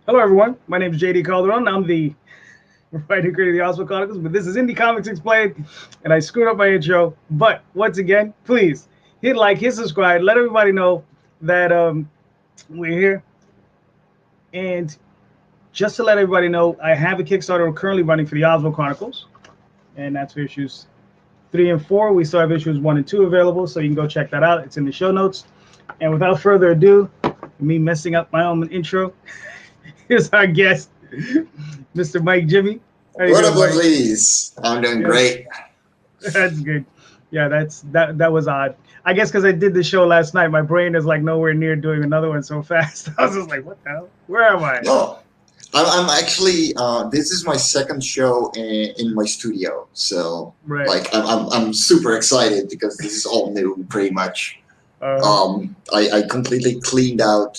Hello, everyone. My name is JD Calderon. I'm the writer and creator of the Oswald Chronicles, but this is Indy Comics Explained, and I screwed up my intro. But once again, please hit like, hit subscribe, let everybody know that we're here. And just to let everybody know, I have a Kickstarter currently running for the Oswald Chronicles, and that's for issues 3 and 4. We still have issues 1 and 2 available, so you can go check that out. It's in the show notes. And without further ado, me messing up my own intro, here's our guest, Mr. Mike Jimmy. How you What up, doing, Mike? lovelies? I'm doing Yeah, great. that's good. Yeah, that was odd. I guess because I did the show last night, my brain is like nowhere near doing another one so fast. I was just like, what the hell? Where am I? No, I'm actually. This is my second show in my studio, so Right. like I'm super excited because this is all new, pretty much. Uh, I completely cleaned out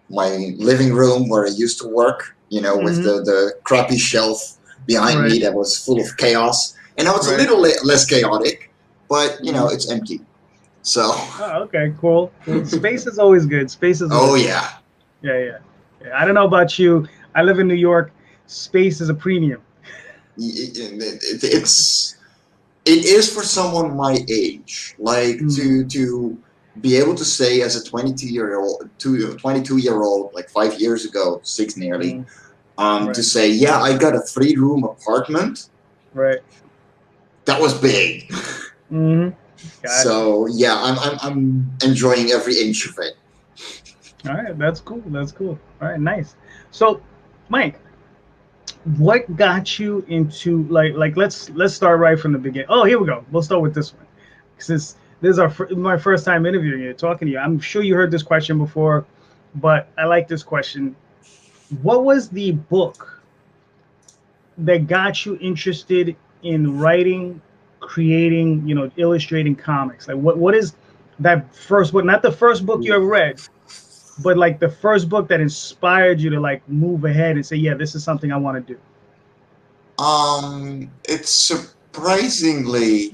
my living room where I used to work. With hmm the crappy shelf behind Right. me that was full of chaos, and now it's a Right. little less chaotic, but hmm it's empty. So, Oh, okay. Cool. Cool. Space is always good. Space is oh always good. yeah. Yeah. I don't know about you. I live in New York. Space is a premium. It's it is for someone my age, like Mm, to be able to say as a 22-year old, like 5 years ago, six nearly, mm, to right. say, yeah, I got a 3-room apartment. Right. That was big. hmm Gotcha. So yeah, I'm enjoying every inch of it. All right. That's cool. That's cool. All right. Nice. So, Mike, what got you into let's start right from the beginning. Oh, here we go. We'll start with this one since this is my first time interviewing you, talking to you. I'm sure you heard this question before, but I like this question. What was the book that got you interested in writing, creating, illustrating comics? Like what is that first book? Not the first book you ever read, but like the first book that inspired you to like move ahead and say, yeah, this is something I want to do. It's surprisingly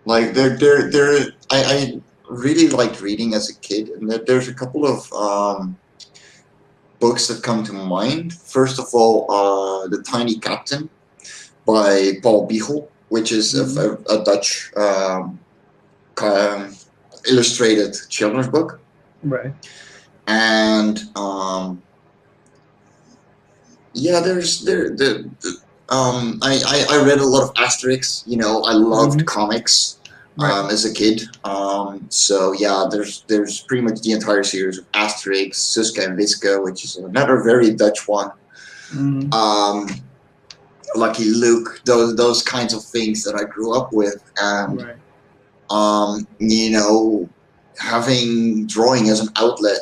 like I really liked reading as a kid, and there's a couple of books that come to mind. First of all, The Tiny Captain by Paul Biegel, which is hmm a Dutch um, illustrated children's book. Right. And yeah, there's I read a lot of Asterix. I loved hmm comics Right. as a kid. So yeah, there's pretty much the entire series of Asterix, Suske and Wiske, which is another very Dutch one. hmm Um, Lucky Luke, those kinds of things that I grew up with, and Right. um, you know, having drawing as an outlet.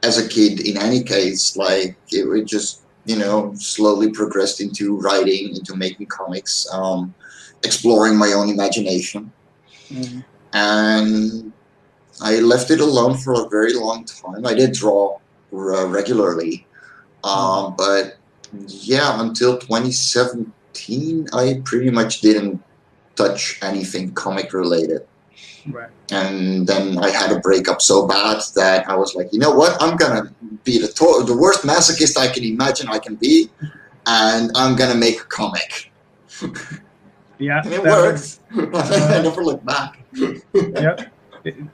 As a kid, in any case, like it just slowly progressed into writing, into making comics, exploring my own imagination, hmm and I left it alone for a very long time. I did draw regularly, hmm but yeah, until 2017, I pretty much didn't touch anything comic related. Right. And then I had a breakup so bad that I was like, you know what? I'm gonna be the worst masochist I can imagine I can be, and I'm gonna make a comic. Yeah. And it That was. worked. I never looked back. Yep.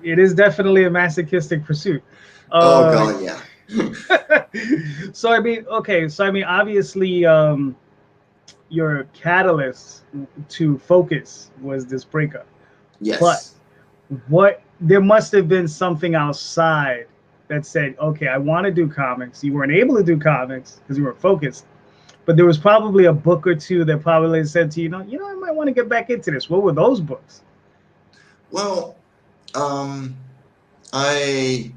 It is definitely a masochistic pursuit. Oh Uh, god, yeah. so I mean, okay. So I mean, obviously, your catalyst to focus was this breakup, but Yes. what there must have been something outside that said, okay, I want to do comics. You weren't able to do comics because you weren't focused, but there was probably a book or two that probably said to you, I might want to get back into this. What were those books? Well, um, I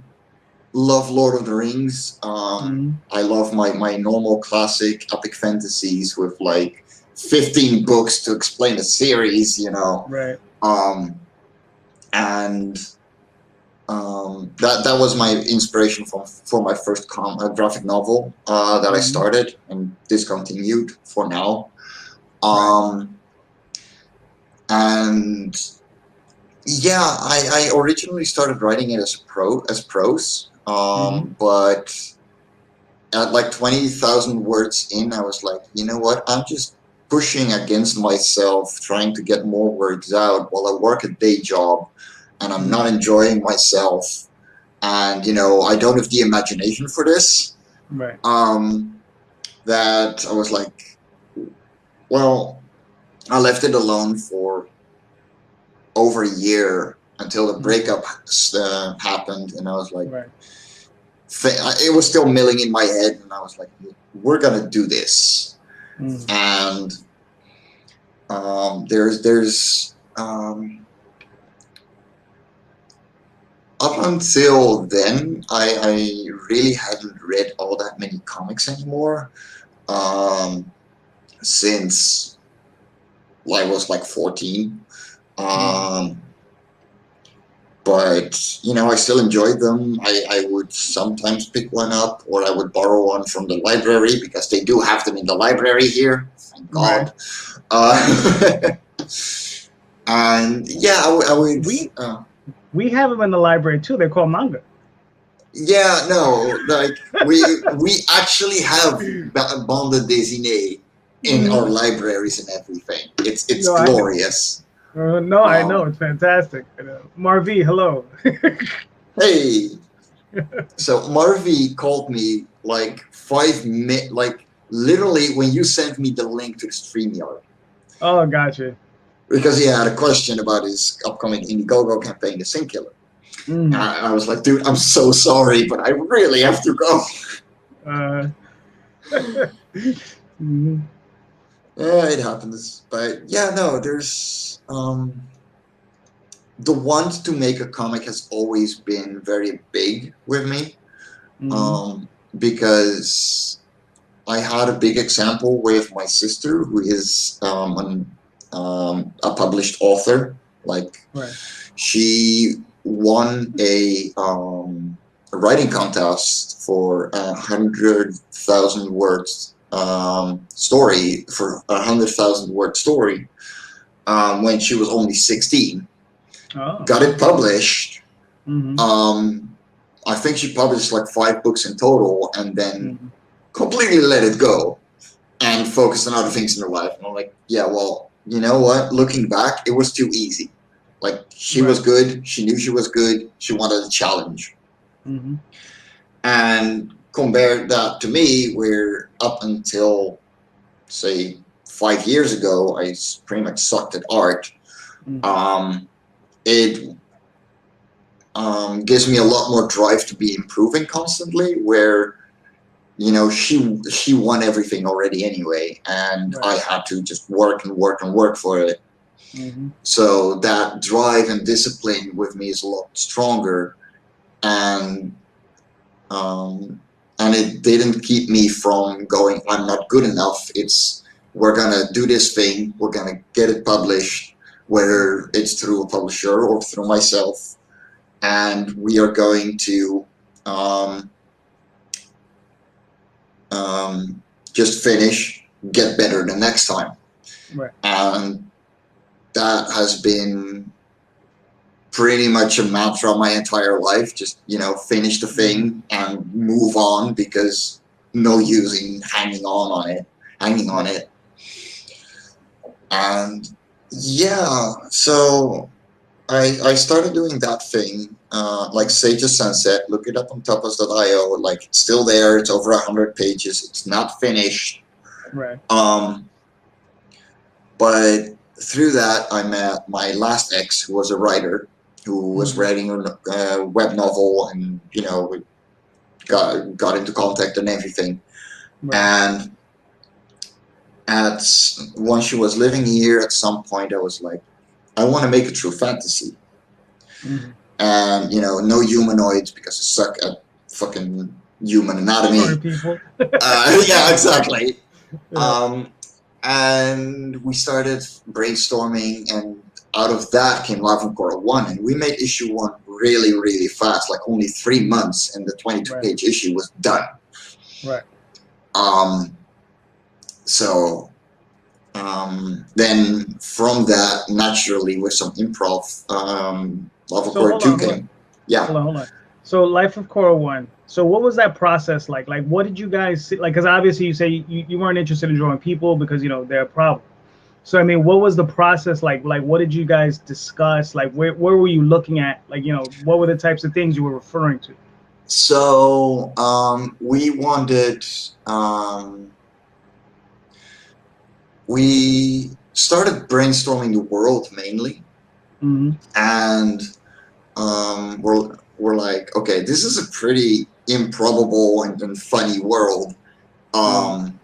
love Lord of the Rings. Mm-hmm. I love my normal classic epic fantasies with like 15 books to explain a series. Right. Um, and that was my inspiration for my first graphic novel that I Mm-hmm. started and discontinued for now. Right. And yeah, I originally started writing it as prose, Mm-hmm. But at like 20,000 words in, I was like, you know what? I'm just pushing against myself, trying to get more words out while I work a day job, and I'm not Mm-hmm. enjoying myself. And I don't have the imagination for this. Right. Um, that I was like, well, I left it alone for over a year until the Mm-hmm. breakup happened, and I was like, Right. it was still milling in my head, and I was like, we're gonna do this. Mm-hmm. And there's up until then, I really hadn't read all that many comics anymore. Um, since I was like 14. Mm-hmm. Um, but I still enjoyed them. I would sometimes pick one up, or I would borrow one from the library because they do have them in the library here. Thank Right. God. Uh, and yeah, I would. We Uh, we have them in the library too. They're called manga. yeah, no, like we actually have bande dessinée in our Mm-hmm. libraries and everything. It's No, I know. glorious. No, I know Um, it's fantastic. Marvi, hello. hey, so Marvy called me like 5 minutes, like literally when you sent me the link to the StreamYard, Oh, gotcha. because he had a question about his upcoming Indiegogo campaign, The Sin Killer. And Mm. I was like, dude, I'm so sorry, but I really have to go. Uh, mhm. Yeah, it happens. But yeah, no, there's the want to make a comic has always been very big with me. Mhm. Because I had a big example with my sister, who is a published author. Like, Right. she won a writing contest for 100,000 words story, for 100,000 word story, when she was only 16. Oh. Got it published. Mhm. Um, I think she published like 5 books in total, and then Mhm. completely let it go and focused on other things in her life. And I'm like, yeah, well, you know what? Looking back, it was too easy. Like, she was Right. good. She knew she was good. She wanted a challenge. Mhm. And compared that to me, where up until, say, 5 years ago, I pretty much sucked at art. Mhm. It gives me a lot more drive to be improving constantly, where she won everything already anyway, and Right. I had to just work and work and work for it. Mhm. So that drive and discipline with me is a lot stronger, and it didn't keep me from going, I'm not good enough. It's, we're gonna do this thing, we're gonna get it published, whether it's through a publisher or through myself, and we are going to um, just finish, get better the next time. Right. And that has been pretty much a mantra my entire life. Just, finish the Mhm. thing and move on, because no use in hanging on Right. it. And yeah, so I started doing that thing, like Sage of Sunset. Look it up on tapas.io. Like, it's still there. It's over 100 pages. It's not finished. Right. Um, But through that, I met my last ex, who was a writer, who was Mhm. writing a web novel, and we got into contact and everything. Right. And at once she was living here, at some point, I was like, I want to make a true fantasy, Mhm. and no humanoids, because I suck at fucking human Sorry, anatomy. people. Yeah, exactly. Yeah. Um, and we started brainstorming, and out of that came Love and Coral 1, and we made issue 1 really, really fast, like only 3 months, and the 22 Right. page issue was done. Right. Um, so then from that, naturally, with some improv, Love and So Coral hold 2 on, hold on, came. Yeah. hold on, hold on. So Life of Korra 1. So what was that process like? Like what did you guys see? Like, because obviously you say you weren't interested in drawing people because they're a problem. So I mean, what was the process like? Like what did you guys discuss? Like where were you looking at? Like what were the types of things you were referring to? So we wanted, we started brainstorming the world mainly, Hmm. and we're like, okay, this is a pretty improbable and funny world. Hmm. Um,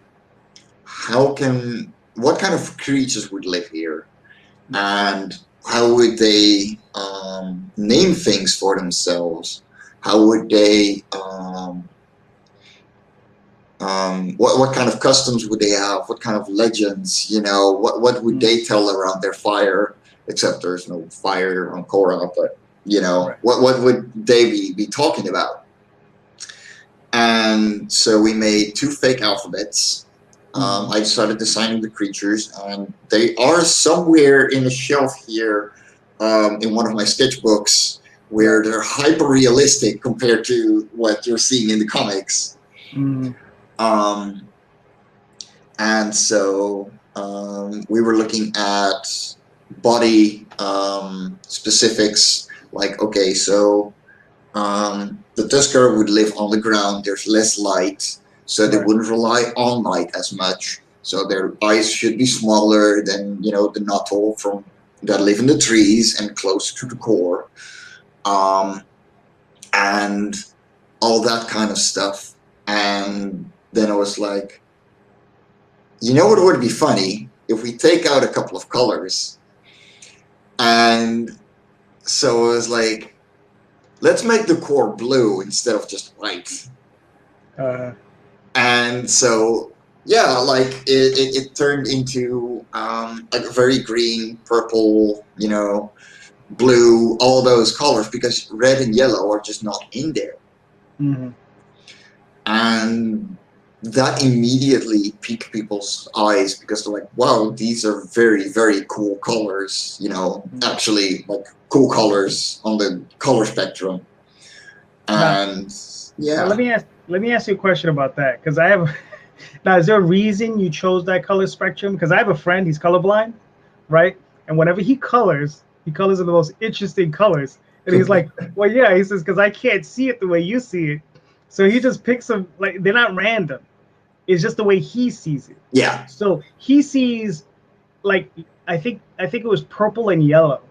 what kind of creatures would live here, and how would they name things for themselves? How would they what kind of customs would they have? What kind of legends? What would they tell around their fire? Except there's no fire on Korra, but Right. what would they be talking about? And so we made two fake alphabets. I started designing the creatures, and they are somewhere in a shelf here in one of my sketchbooks, where they're hyper realistic compared to what you're seeing in the comics. Hmm. Um, and so we were looking at body specifics, like, okay, so the Tusker would live on the ground, there's less light, so they Right. wouldn't rely on light as much. So their eyes should be smaller than, the Nuttall from that live in the trees and closer to the core. Um, and all that kind of stuff. And then I was like, what would be funny if we take out a couple of colors? And so it was like, let's make the core blue instead of just white. Uh, And so, yeah, like it turned into like a very green, purple, blue, all those colors, because red and yellow are just not in there. hmm And that immediately piqued people's eyes, because they're like, wow, these are very, very cool colors, actually like cool colors on the color spectrum. Now, And now yeah. let me ask you a question about that because I have. Now, is there a reason you chose that color spectrum? Because I have a friend, he's colorblind, right? And whenever he colors in the most interesting colors. And he's like, well, yeah, he says, because I can't see it the way you see it. So he just picks them, like, they're not random. It's just the way he sees it. Yeah. So he sees, like, I think it was purple and yellow.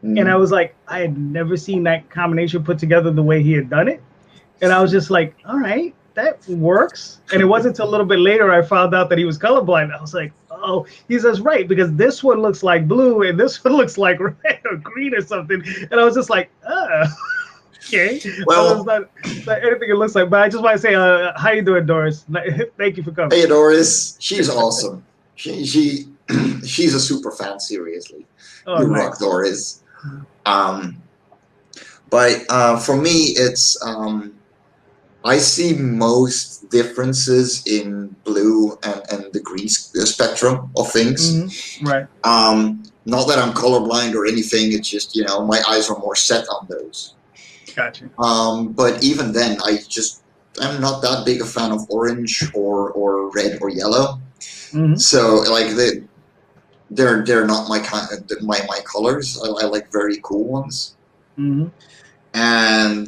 And I was like, I had never seen that combination put together the way he had done it. And I was just like, all right, that works. And it wasn't until a little bit later I found out that he was colorblind. I was like, oh, he says, right, because this one looks like blue and this one looks like red or green or something. And I was just like, okay. Well, It's not anything it looks like. But I just want to say, how you doing, Doris? Thank you for coming. hey, Doris, she's awesome. She's a super fan, seriously. Oh, You rock, nice. Doris. Um, but for me, it's I see most differences in blue and the green spectrum of things. Right. Not that I'm colorblind or anything. It's just, my eyes are more set on those. Gotcha. But even then, I'm not that big a fan of orange or red or yellow. Hmm. So like they're not my kind my colors. I like very cool ones. Hmm. And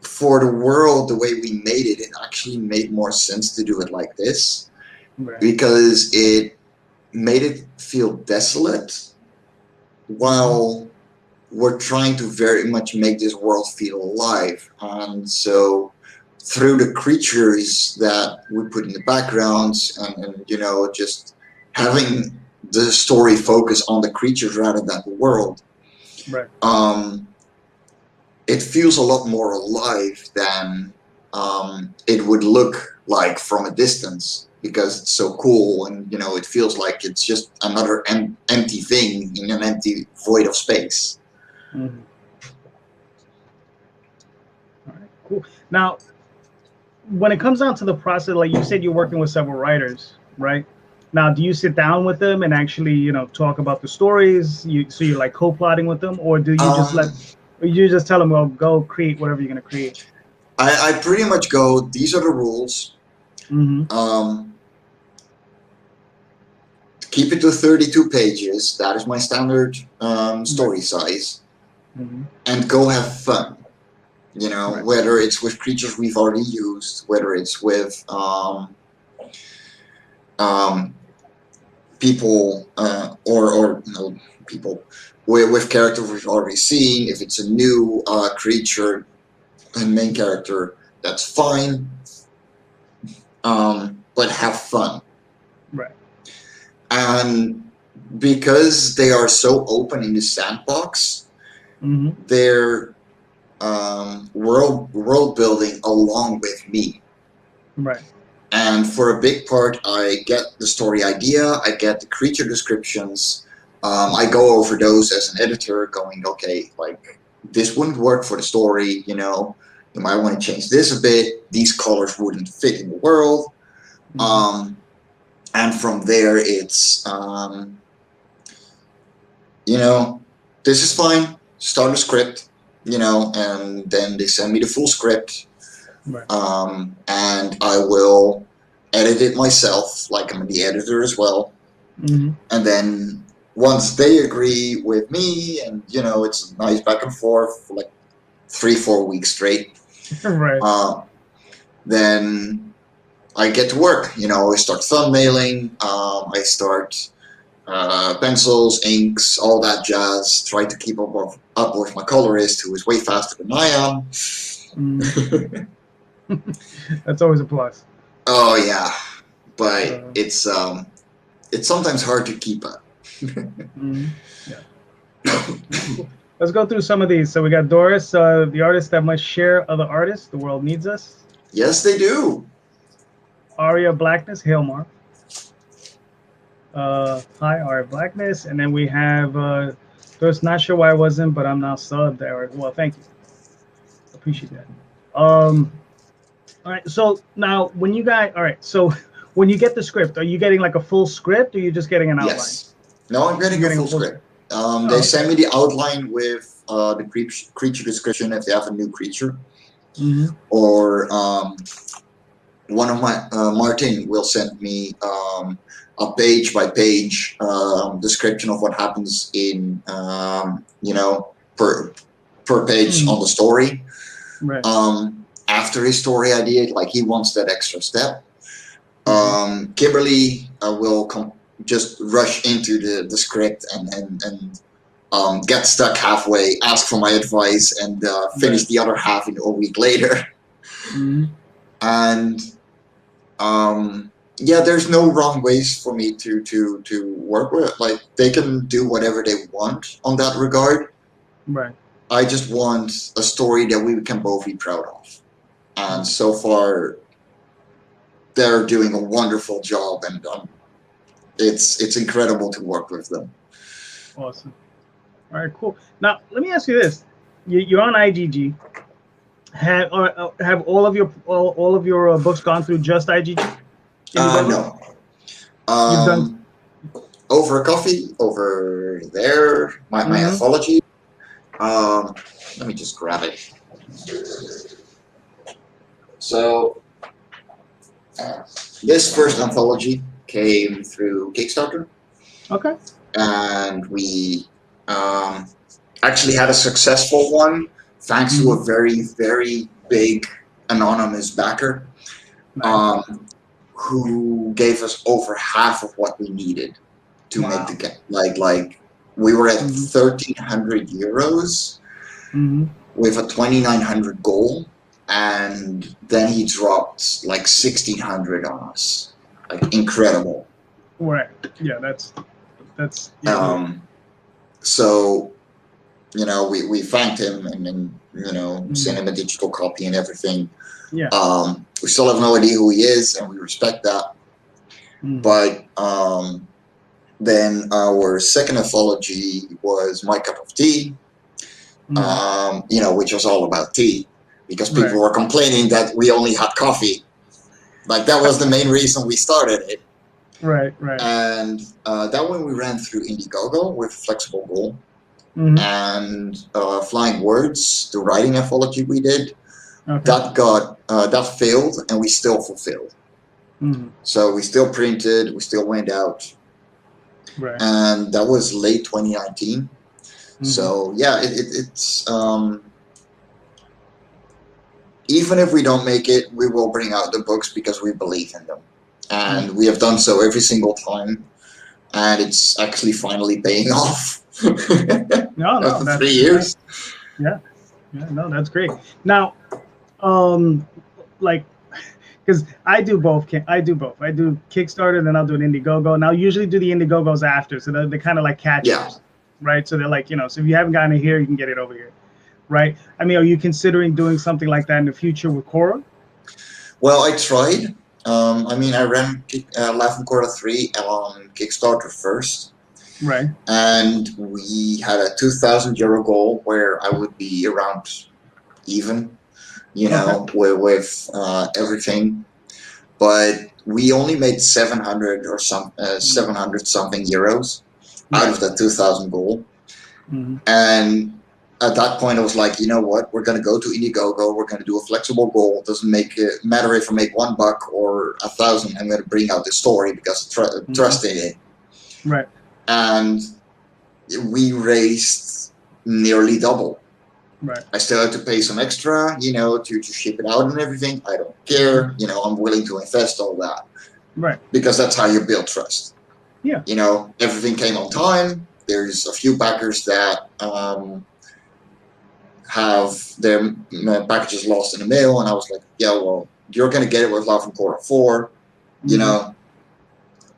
for the world, the way we made it, it actually made more sense to do it like this, Right. because it made it feel desolate while we're trying to very much make this world feel alive. And so through the creatures that we put in the backgrounds, and just having the story focus on the creatures rather than the world, Right. it feels a lot more alive than it would look like from a distance, because it's so cool, and it feels like it's just another empty thing in an empty void of space. Hmm. All right. Cool. Now, when it comes down to the process, like you said, you're working with several writers, right? Now, do you sit down with them and actually, talk about the stories? So you're like co-plotting with them, or do you just let? Um, Or you just tell them, well, go create whatever you're gonna create. I pretty much go, these are the rules. Mm-hmm. Keep it to 32 pages. That is my standard story size. Mm-hmm. And go have fun. You know, Right. whether it's with creatures we've already used, whether it's with um, people or no people with characters we've already seen. If it's a new creature and main character, that's fine. But have fun. Right. And because they are so open in the sandbox, Mm-hmm. they're world building along with me. Right. And for a big part, I get the story idea, I get the creature descriptions, I go over those as an editor, going, okay, like this wouldn't work for the story, you know, you might want to change this a bit, these colors wouldn't fit in the world. Mm-hmm. And from there, it's, you know, this is fine, start a script, you know, and then they send me the full script. Right. And I will edit it myself, like I'm the editor as well. Mm-hmm. And then once they agree with me, and you know, it's nice back and forth for like 3-4 weeks straight, Right. then I get to work. You know, I start thumbnailing, I start pencils, inks, all that jazz. Try to keep up with my colorist, who is way faster than I am. Mm-hmm. That's always a plus. Oh yeah, but Uh, it's sometimes hard to keep up. mm-hmm. Yeah. Cool. Let's go through some of these. So we got Doris, the artist that must share other artists. The world needs us. Yes, they do. Aria Blackness, Hail Mar. Hi, Aria Blackness. And then we have Doris, not sure why I wasn't, but I'm now subbed there. Well, thank you. Appreciate that. All right. So now when you guys, all right. So when you get the script, are you getting like a full script or are you just getting an outline? Yes. No, I'm getting You're a getting full a full script. Oh, They okay. send me the outline with the creature description if they have a new creature, Mm-hmm. or one of my Martin will send me a page by page description of what happens in you know, per page on the story. Right. After his story idea, like he wants that extra step. Kimberly will just rush into the script and get stuck halfway, ask for my advice, and finish Right. the other half in a week later. Mm-hmm. And yeah, there's no wrong ways for me to work with. Like they can do whatever they want on that regard. Right. I just want a story that we can both be proud of. And so far, they're doing a wonderful job, and it's incredible to work with them. Awesome. All right. Cool. Now let me ask you this: you're on IGG. Have all of your books gone through just IGG? No. You've done. Over a coffee, over there, my anthology. Let me just grab it. So, this first anthology came through Kickstarter. Okay. And we actually had a successful one thanks to a very, very big anonymous backer. Nice. Who gave us over half of what we needed to make the game. Like we were at 1,300 euros with a 2,900 goal, and then he dropped like 1,600 on us. Like incredible. Right. Yeah. That's. So, you know, we thanked him and then, you know, sent him a digital copy and everything. Yeah. We still have no idea who he is, and we respect that. But then our second anthology was My Cup of Tea, you know, which was all about tea, because people were complaining that we only had coffee. Like that was the main reason we started it. Right. And that one we ran through Indiegogo with flexible goal. Mm-hmm. and Flying Words, the writing anthology we did, Okay. that failed, and we still fulfilled. Mm-hmm. So we still printed, we still went out, Right. and that was late 2019. Mm-hmm. So yeah, it's even if we don't make it, we will bring out the books because we believe in them, and Mm-hmm. we have done so every single time, and it's actually finally paying off No, no, after three that's years. yeah, yeah, no, that's great. Now, like, because I do both. I do Kickstarter, then I'll do an Indiegogo, and I'll usually do the Indiegogos after, so they're kind of like Yeah. catch-ups, right? So they're like, so if you haven't gotten it here, you can get it over here, right? I mean, are you considering doing something like that in the future with Cora? Well, I tried. I mean, I ran Life in Quarter 3 on Kickstarter first, Right. and we had a €2,000 goal where I would be around even, Okay. with everything. But we only made 700 or 700 something euros out Right. of that 2,000 goal. Mm-hmm. And at that point, I was like, you know what? We're going to go to Indiegogo. We're going to do a flexible goal. It doesn't matter if I make $1 or 1,000. I'm going to bring out the story because I Mm-hmm. trust in it. Right. And we raised nearly double. Right. I still had to pay some extra, to ship it out and everything. I don't Mm-hmm. care. I'm willing to invest all that Right. because that's how you build trust. Yeah. Everything came on time. There's a few backers that have their packages lost in the mail, and I was like, yeah, well, you're gonna get it with Life in Korra 4, you Mm-hmm.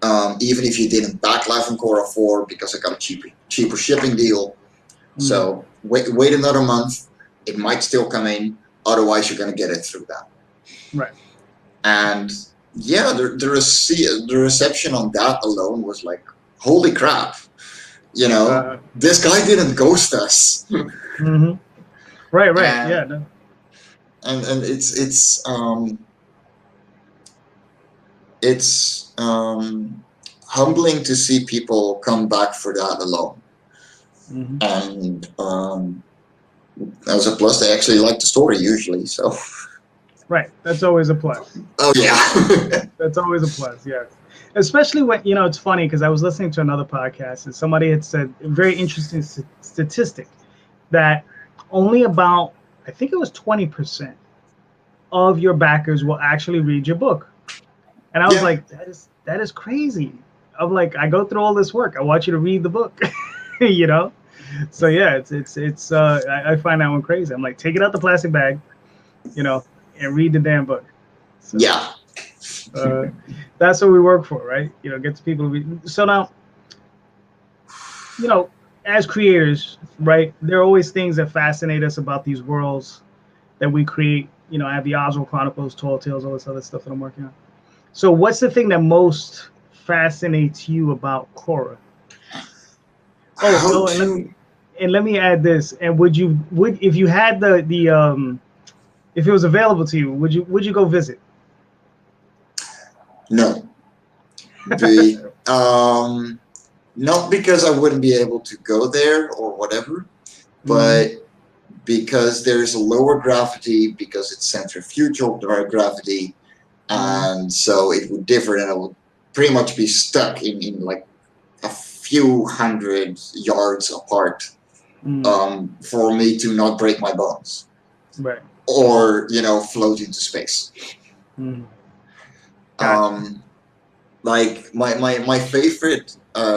know. Even if you didn't back Life in Korra 4 because I got a cheaper shipping deal. Mm-hmm. So wait another month. It might still come in. Otherwise, you're gonna get it through that. Right. And yeah, the reception on that alone was like, holy crap, this guy didn't ghost us. Mm-hmm. Right. Right. and Yeah. No. and it's humbling to see people come back for that alone. Mm-hmm. And as a plus, they actually like the story usually. So Right. That's always a plus. oh yeah. That's always a plus. Yes. Especially when it's funny because I was listening to another podcast and somebody had said a very interesting statistic that only about I think it was 20% of your backers will actually read your book. And I was Yeah. like, that is crazy. I'm like, I go through all this work. I want you to read the book, you know. So yeah, it's I find that one crazy. I'm like, take it out the plastic bag, you know, and read the damn book. So Yeah. uh, that's what we work for, right? Get the people to read. So now, you know, as creators, right, there are always things that fascinate us about these worlds that we create. I have the Oswald Chronicles, Tall Tales, all this other stuff that I'm working on. So, what's the thing that most fascinates you about Korra? Oh, How oh, to and let me add this. And would if you had the if it was available to you, would you go visit? no. The not because I wouldn't be able to go there or whatever, Hmm. but because there's a lower gravity, because it's centrifugal gravity, Hmm. and so it would differ, and I would pretty much be stuck in like a few hundred yards apart, Hmm. for me to not break my bones Right. or float into space. Hmm. Gotcha. Um, like my favorite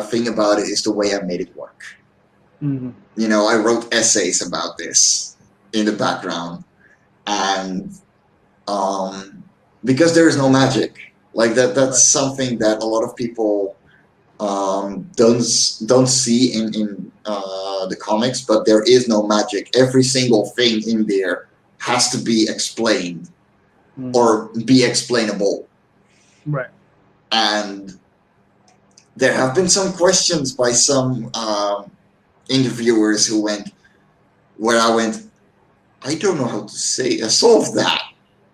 thing about it is the way I made it work. Hmm. I wrote essays about this in the background, and um, because there is no magic, like that's Right. something that a lot of people don't see in the comics. But there is no magic. Every single thing in there has to be explained Hmm. or be explainable. Right. And there have been some questions by some interviewers where I went, I don't know how to solve that.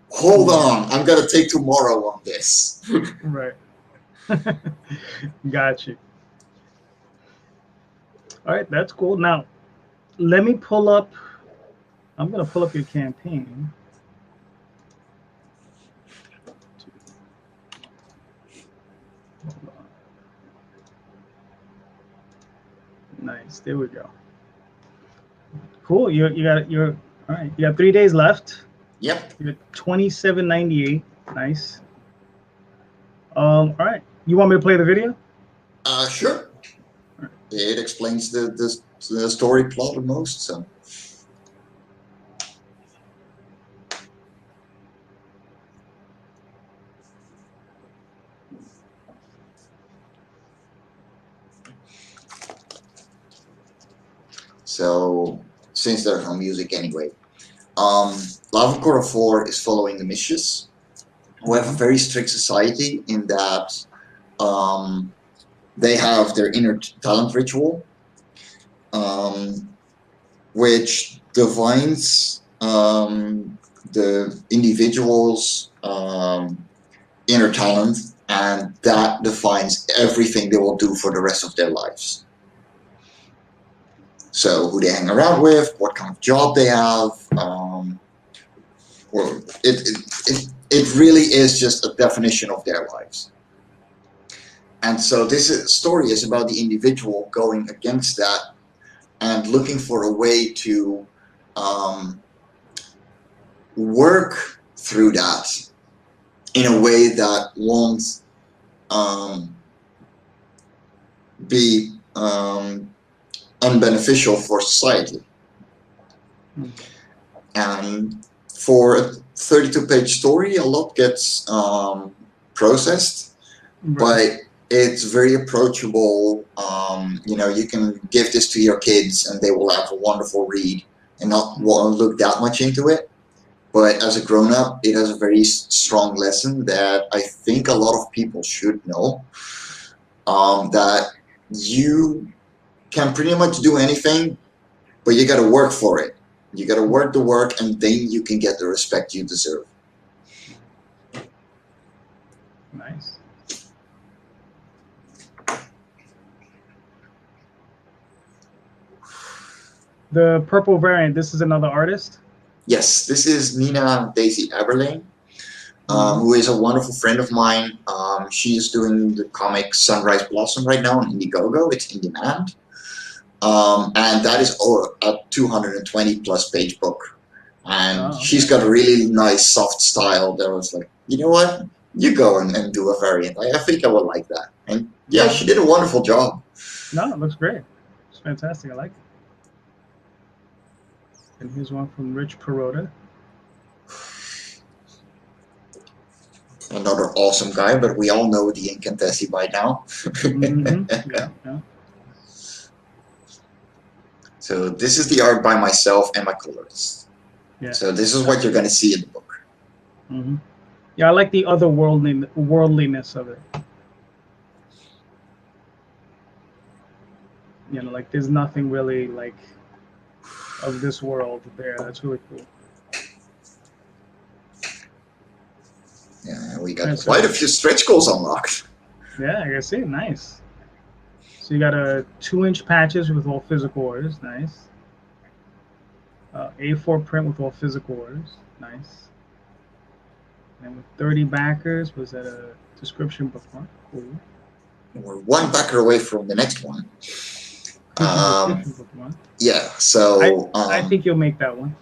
Hold Hmm. on, I'm gonna take tomorrow on this. Right. Got you. All right, that's cool. Now, let me pull up. I'm gonna pull up your campaign. Nice. There we go. Cool. You got you're all right. You got 3 days left. Yep. You're 27.98. Nice. All right. You want me to play the video? Sure. It explains the story plot the most. So. So, since there's no music anyway, Lava Core 4 is following the Mishes, who have a very strict society in that they have their inner talent ritual, which defines the individual's inner talent, and that defines everything they will do for the rest of their lives. So who they hang around with, what kind of job they have, or it really is just a definition of their lives. And so story is about the individual going against that and looking for a way to work through that in a way that won't be unbeneficial for society. And for a 32-page story, a lot gets processed, but it's very approachable. You can give this to your kids and they will have a wonderful read and not want to look that much into it. But as a grown-up, it has a very strong lesson that I think a lot of people should know, that you can pretty much do anything, but you got to work for it. You got to work the work, and then you can get the respect you deserve. Nice. The purple variant, this is another artist? Yes, this is Nina Daisy Aberlane, who is a wonderful friend of mine. She is doing the comic Sunrise Blossom right now on Indiegogo. It's in demand. And that is a 220 plus page book. And she's got a really nice soft style that was like, you know what? You go and do a variant. I think I would like that. And yeah, she did a wonderful job. No, it looks great. It's fantastic. I like it. And here's one from Rich Perota. Another awesome guy, but we all know the Incantessi by now. Yeah. So this is the art by myself and my colorist. Yeah. So this is what you're going to see in the book. Yeah, I like the worldliness of it. Like there's nothing really like of this world there. That's really cool. Yeah, we got quite a few stretch goals unlocked. Yeah, I can see. Nice. So you got a 2-inch patches with all physical orders. Nice. A4 print with all physical orders. Nice. And with 30 backers, was that a description bookmark? Cool. We're one backer away from the next one. Yeah, so I think you'll make that one.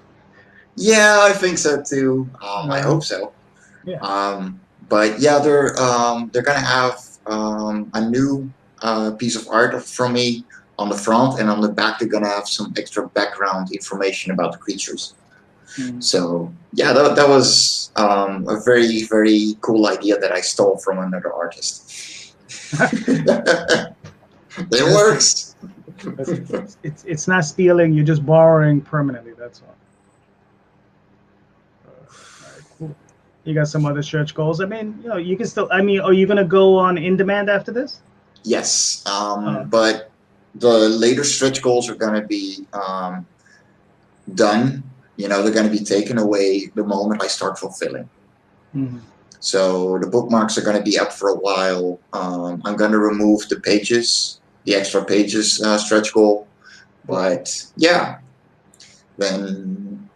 Yeah, I think so too. I hope so. Yeah. But yeah, they're gonna have a new piece of art from me on the front, and on the back they're gonna have some extra background information about the creatures. So yeah, that was a very, very cool idea that I stole from another artist. It works. It's not stealing, you're just borrowing permanently, that's all. Alright, cool. You got some other stretch goals? I mean, you can still, are you going to go on in demand after this? Yes, but the later stretch goals are going to be done. They're going to be taken away the moment I start fulfilling. So the bookmarks are going to be up for a while. I'm going to remove the pages, the extra pages stretch goal, But yeah, then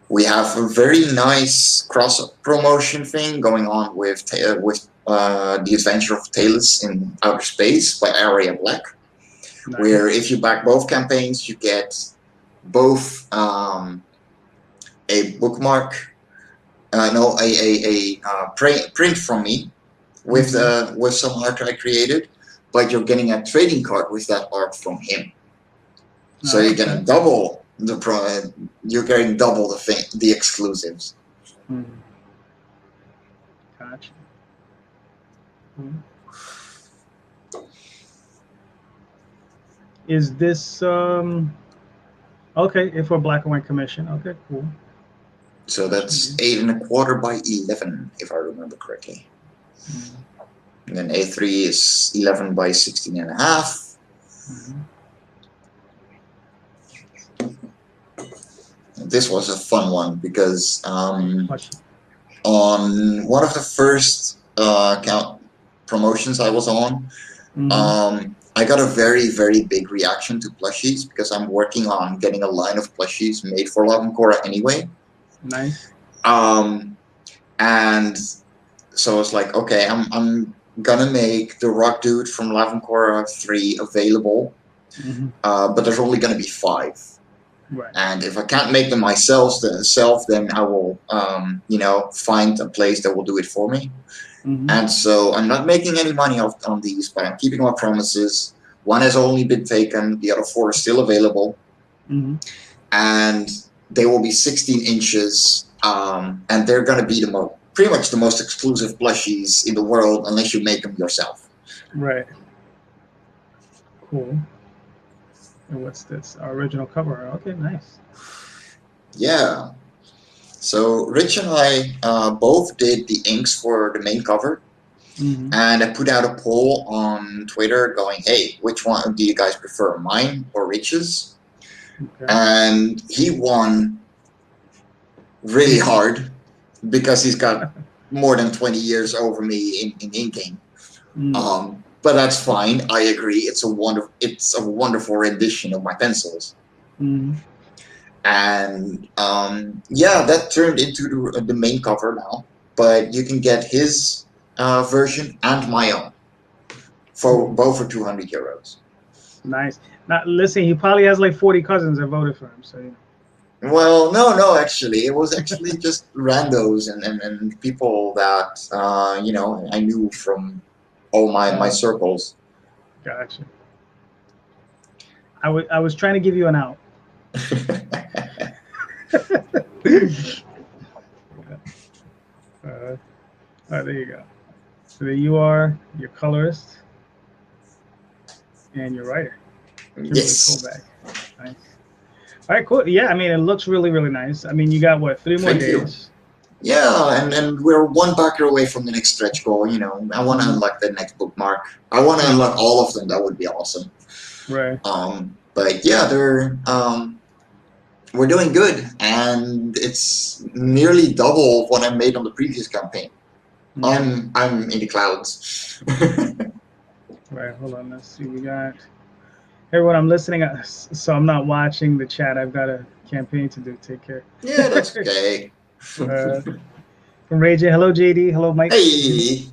we have a very nice cross promotion thing going on with the Adventure of Talus in Outer Space by Aria Black, where if you back both campaigns, you get both a bookmark, no, print from me with with some art I created, but you're getting a trading card with that art from him. So you're getting double you're getting double the exclusives. Gotcha. Is this okay? If for black and white commission, okay, cool. So that's 8 1/4 by 11, if I remember correctly. And then A3 is 11 by 16 1/2. This was a fun one because on one of the first promotions I was on, I got a very, very big reaction to plushies because I'm working on getting a line of plushies made for Lavencora anyway. Nice. And so it's like, okay, I'm gonna make the Rock Dude from Lavencora 3 available, but there's only gonna be 5. Right. And if I can't make them myself, then I will, find a place that will do it for me. And so I'm not making any money on these, but I'm keeping my promises. One has only been taken, the other 4 are still available. And they will be 16 inches, and they're going to be pretty much the most exclusive plushies in the world unless you make them yourself. Right. Cool. And what's this? Our original cover. Okay, nice. Yeah. So Rich and I both did the inks for the main cover. And I put out a poll on Twitter going, hey, which one do you guys prefer, mine or Rich's? Okay. And he won really hard because he's got more than 20 years over me in inking. But that's fine. I agree. It's a wonderful rendition of my pencils. And yeah, that turned into the main cover now. But you can get his version and my own for both for 200 euros. Nice. Now listen, he probably has like 40 cousins that voted for him. So. You know. Well, no, actually, it was actually just randos and people that I knew from all my circles. Gotcha. I was trying to give you an out. There you go. So there you are, your colorist and your writer. Yes. Nice. All right, cool. Yeah, I mean, it looks really, really nice. I mean, you got what, 3 more days? Yeah, and we're one backer away from the next stretch goal. I want to unlock the next bookmark. I want to unlock all of them. That would be awesome. Right. But yeah, we're doing good, and it's nearly double what I made on the previous campaign. I'm in the clouds. Right. Hold on. Let's see. We got. Everyone, I'm listening, so I'm not watching the chat. I've got a campaign to do. Take care. Yeah, that's okay. From Ray J. Hello, JD. Hello, Mike. Hey.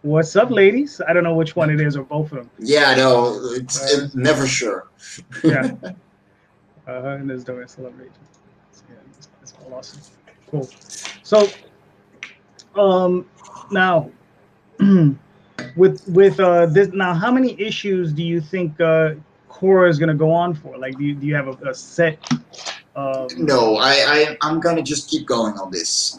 What's up, ladies? I don't know which one it is or both of them. Yeah, I know. It's never sure. Yeah. And there's Doris. Hello, Ray J. It's all awesome. Cool. So, now, with this, now, how many issues do you think Cora is going to go on for? Like, do you have a set? No, I'm gonna just keep going on this.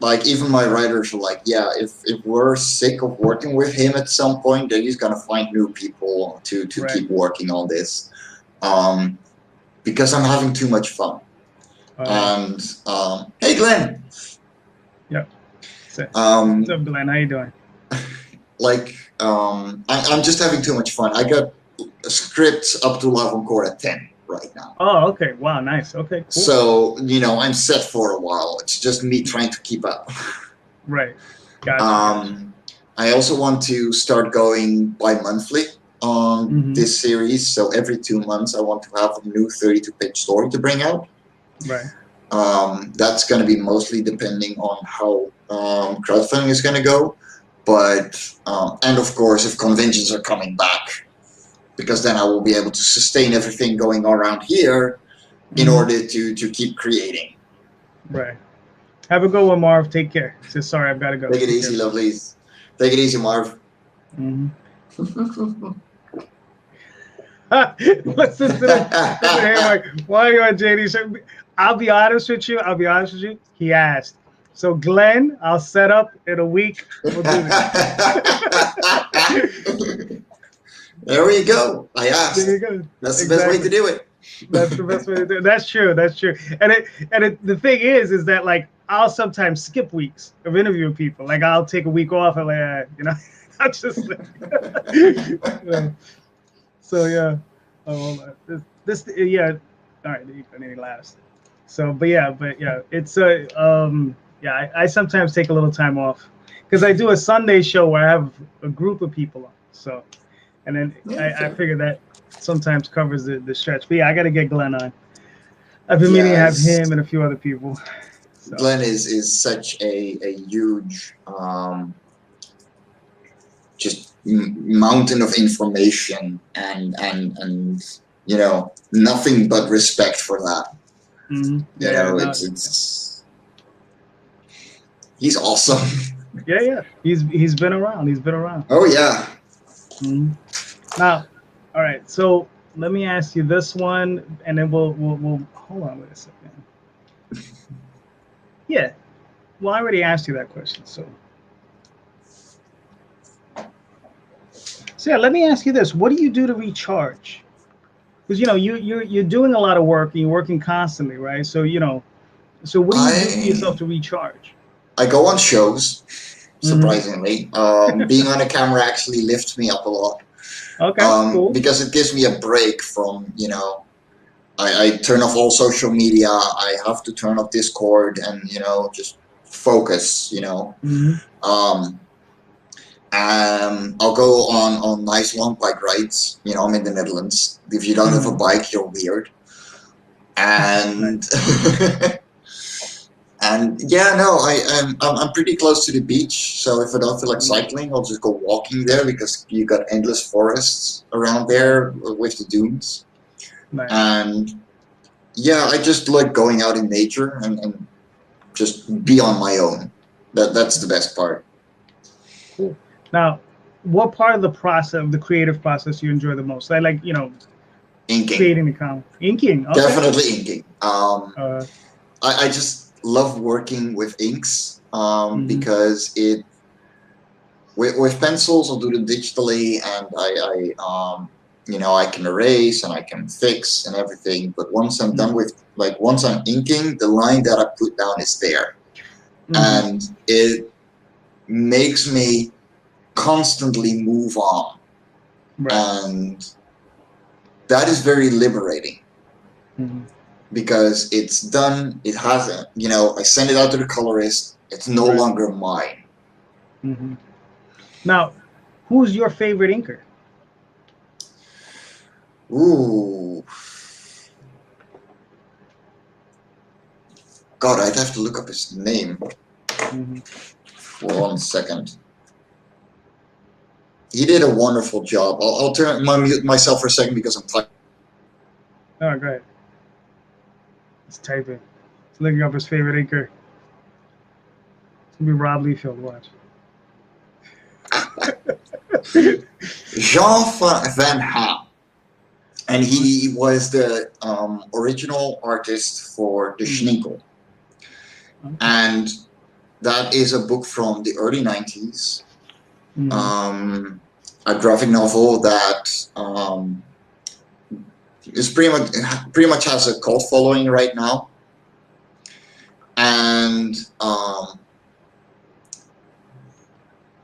Like even my writers are like, yeah, if we're sick of working with him at some point, then he's gonna find new people to keep working on this. Because I'm having too much fun. And hey, Glenn. Yep. What's up, Glenn? How you doing? I'm just having too much fun. I got scripts up to Lavencora 10 right now. Oh, okay. Wow, nice. Okay, cool. So, I'm set for a while. It's just me trying to keep up. Right. Gotcha. I also want to start going bi-monthly on Mm-hmm. this series. So every 2 months, I want to have a new 32-page story to bring out. Right. That's going to be mostly depending on how crowdfunding is going to go. But, and of course, if conventions are coming back, because then I will be able to sustain everything going on around here in Mm-hmm. order to keep creating. Right. Have a good one, Marv. Take care. Say sorry, I've got to go. Take it Take easy, care. lovelies. Take it easy, Marv. Mm-hmm. Listen to this. Listen here, Mike. Why are you on JD? I'll be honest with you. I'll be honest with you. He asked. So, Glenn, I'll set up in a week. We'll do this. There we go. I There you asked. go. That's the best way to Exactly. do it. That's the best way to do it. That's true. That's true. The thing is that like I'll sometimes skip weeks of interviewing people. Like I'll take a week off and like I'll just you know. So yeah. Oh, this yeah. All right, and then he laughs. So, but yeah, it's yeah. I sometimes take a little time off because I do a Sunday show where I have a group of people on. So, and then Yeah, I fair. figure that sometimes covers the stretch. But yeah, I got to get Glenn on. I've been meaning to have Yes. him and a few other people. So Glenn is such a huge just mountain of information and nothing but respect for that. yeah, no, It's he's awesome. yeah. He's been around. He's been around. Oh yeah. Mhm. Now, all right. So let me ask you this one, and then we'll hold on with a second. Yeah. Well, I already asked you that question. So yeah, let me ask you this: what do you do to recharge? Because you're doing a lot of work and you're working constantly, right? So so what do you do for yourself I to recharge? I go on shows, Hmm. surprisingly. Being on a camera actually lifts me up a lot. Okay, cool. Because it gives me a break from, I turn off all social media. I have to turn off Discord and, just focus. Hmm. Um, I'll go on nice long bike rides. I'm in the Netherlands. If you don't have a Hmm. bike, you're weird. And Nice. and yeah, no, I'm pretty close to the beach. So if I don't feel like cycling, I'll just go walking there because you got endless forests around Right. there with the dunes. Nice. And yeah, I just like going out in nature and just be on my own. That's the best part. Cool. Now, what part of the process, of the creative process, you enjoy the most? I like, Inking, creating the comic, inking. Okay. definitely inking. Uh, I just love working with inks hmm. because with pencils I'll do it digitally and I can erase and I can fix and everything. But once I'm done Hmm. with once I'm inking, the line that I put down is there, Hmm. and it makes me constantly move on, Right. and that is very liberating Hmm. because it's done. It hasn't. I send it out to the colorist. It's no Right. longer mine. Hmm. Now, who's your favorite inker? Ooh, God, I'd have to look up his name Hmm. for 1 second. He did a wonderful job. I'll mute myself for a second because I'm typing. Oh, great. Let's type it. He's looking up his favorite inker. It's gonna be Rob Liefeld. Watch. Jean Van Ham, and he was the original artist for the Hmm. Schninkel, Okay. and that is a book from the early 90s, Hmm. a graphic novel that is pretty much has a cult following right now, and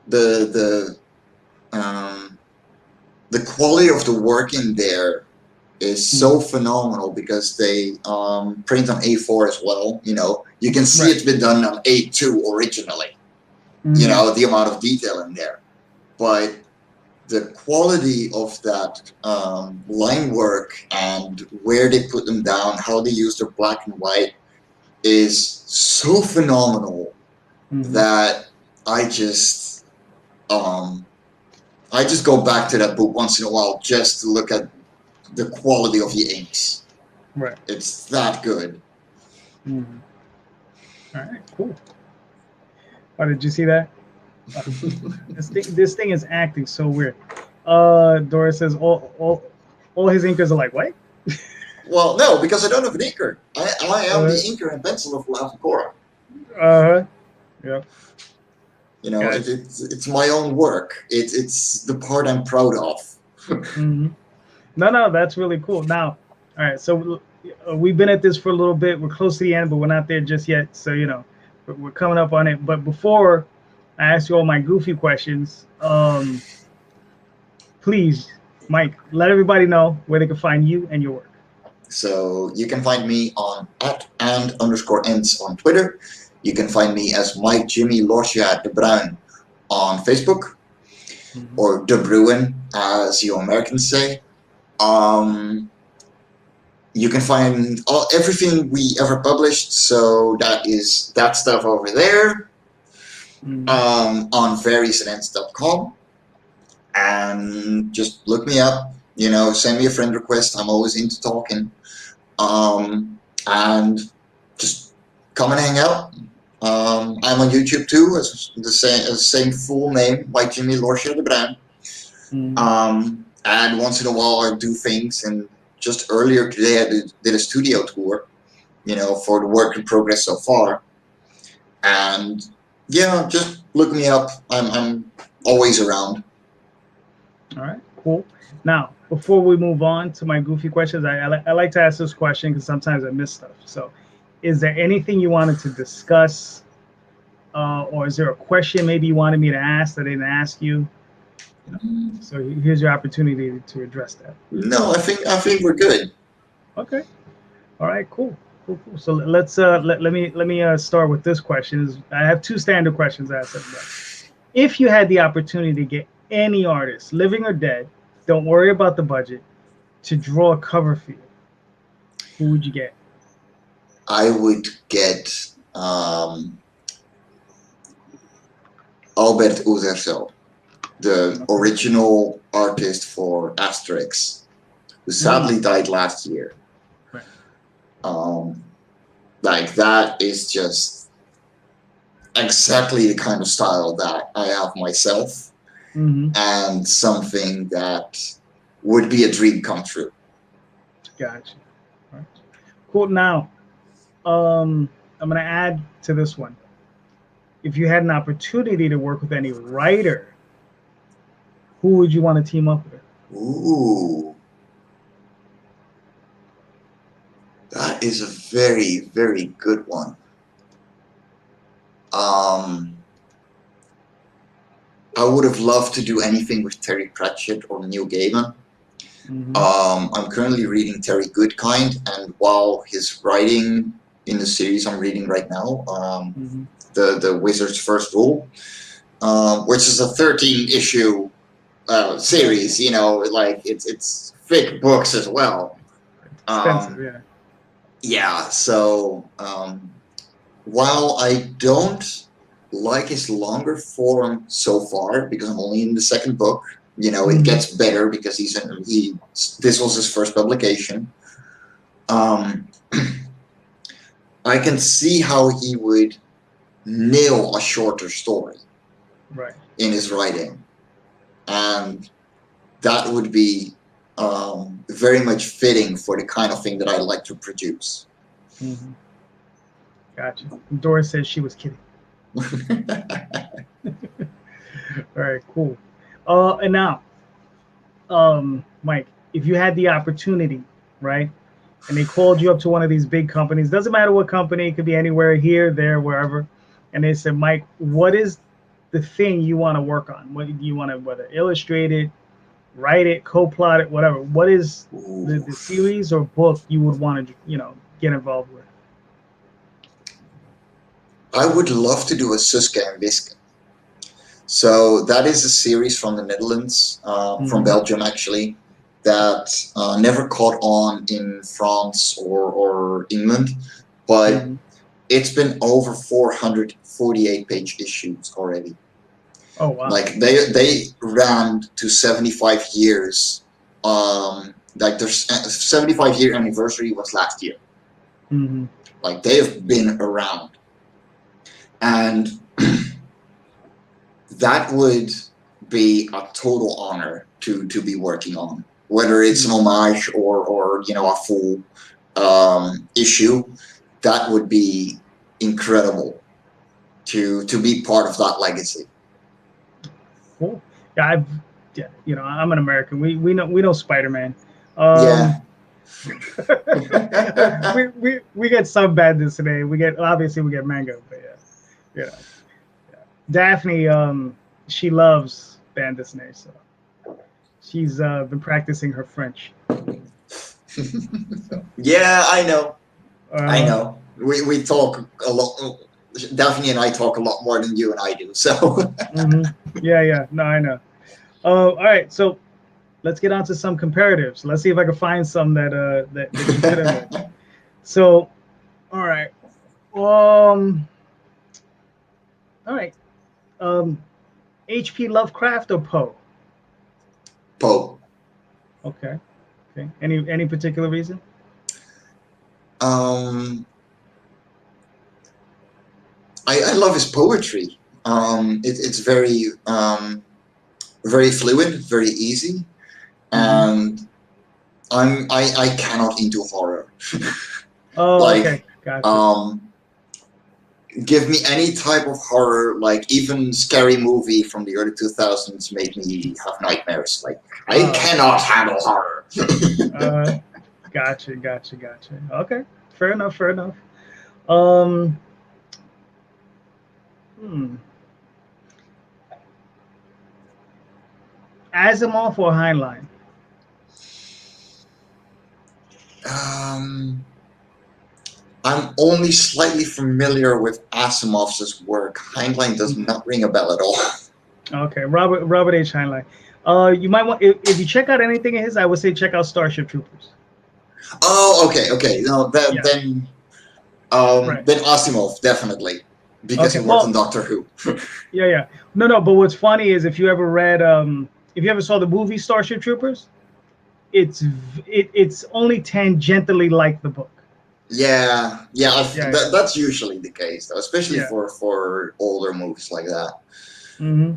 the the quality of the work in there is so Hmm. phenomenal because they print on A4 as well. You can see Right. it's been done on A2 originally. Hmm. The amount of detail in there, but the quality of that line work and where they put them down, how they use their black and white is so phenomenal that I just go back to that book once in a while just to look at the quality of the inks. Right. It's that good. All right, cool. Oh, did you see that? This thing is acting so weird. Doris says all his inkers are like, what? Well, no, because I don't have an inker. I am the inker and pencil of Lavacora. Yeah. You know, gotcha. It's my own work. It's the part I'm proud of. No, that's really cool. Now, all right, so we've been at this for a little bit. We're close to the end, but we're not there just yet. So, you know, we're coming up on it. But before I ask you all my goofy questions, please, Mike, let everybody know where they can find you and your work. So you can find me on @and_ends on Twitter. You can find me as Mike Jimmy Lortia de Bruin on Facebook, or de Bruin, as you Americans say. You can find everything we ever published, so that is that stuff over there, on variousends.com. And just look me up, you know, send me a friend request. I'm always into talking. And just come and hang out. I'm on YouTube too, as the same full name, like Jimmy Lortia de Bruin. And once in a while I do things, and just earlier today I did a studio tour, you know, for the work in progress so far. And yeah, just look me up. I'm always around. All right, cool. Now, before we move on to my goofy questions, I like to ask this question because sometimes I miss stuff. So, is there anything you wanted to discuss, or is there a question maybe you wanted me to ask that I didn't ask you? So here's your opportunity to address that. No, I think we're good. Okay. All right. Cool. So let's let me start with this question. I have two standard questions I ask everybody. If you had the opportunity to get any artist, living or dead, don't worry about the budget, to draw a cover for you, who would you get? I would get Albert Uderzo, the original artist for Asterix, who sadly died last year. Right. Like, that is just exactly the kind of style that I have myself, and something that would be a dream come true. Gotcha. All right. Cool. Now, I'm going to add to this one. If you had an opportunity to work with any writer, who would you want to team up with? Ooh. That is a very, very good one. I would have loved to do anything with Terry Pratchett or Neil Gaiman. I'm currently reading Terry Goodkind, and while his writing in the series I'm reading right now, the Wizard's First Rule, which is a 13-issue series, you know, like it's thick books as well. Expensive, yeah. Yeah, so while I don't like his longer form so far, because I'm only in the second book, you know, it gets better because this was his first publication. I can see how he would nail a shorter story in his writing, and that would be very much fitting for the kind of thing that I like to produce. Gotcha. Doris says she was kidding. All right, cool. And now, Mike, if you had the opportunity, right, and they called you up to one of these big companies, doesn't matter what company, it could be anywhere, here, there, wherever, and they said, Mike, what is the thing you want to work on? What do you want to, whether illustrate it, write it, co-plot it, whatever? What is the series or book you would want to, you know, get involved with? I would love to do a Suske and Wiske. So that is a series from the Netherlands, from Mm-hmm. Belgium actually, that never caught on in France or England, but Mm-hmm. it's been over 448 page issues already. Oh wow. Like they ran to 75 years. Like their 75-year anniversary was last year. Mm-hmm. Like they have been around, and that would be a total honor to be working on, whether it's an homage or a full issue. That would be incredible to be part of that legacy. Cool. Yeah, yeah, I'm an American. We know Spider-Man. Um, Yeah. we get some badness today. We get manga, but yeah, yeah. Daphne, she loves Bandisney, so she's been practicing her French. So, Yeah, I know. I uh, know. We talk a lot. Daphne and I talk a lot more than you and I do. So hmm yeah, yeah. No, I know. All right, so let's get on to some comparatives. Let's see if I can find some that you could have read. So, all right, um, all right, um, H.P. Lovecraft or Poe? Poe. Okay, okay. Any particular reason? Um, I love his poetry. It's very fluid, very easy, Mm-hmm. and I cannot into horror. Oh, okay, Like, gotcha. um, give me any type of horror, like even scary movie from the early 2000s made me have nightmares. Like, I Okay. cannot handle horror. Uh, gotcha. Okay, fair enough. Fair enough. Um, hmm. Asimov or Heinlein? Um, I'm only slightly familiar with Asimov's work. Heinlein does Mhm. not ring a bell at all. Okay, Robert H. Heinlein. You might want if you check out anything of his, I would say check out Starship Troopers. Oh, okay. No, Yeah, right. then Asimov definitely because he Okay. worked on Well, Doctor Who. yeah. No. But what's funny is if you ever saw the movie Starship Troopers, it's only tangentially like the book. Yeah. Yeah. That's usually the case, though, especially Yeah. for older movies like that. hmm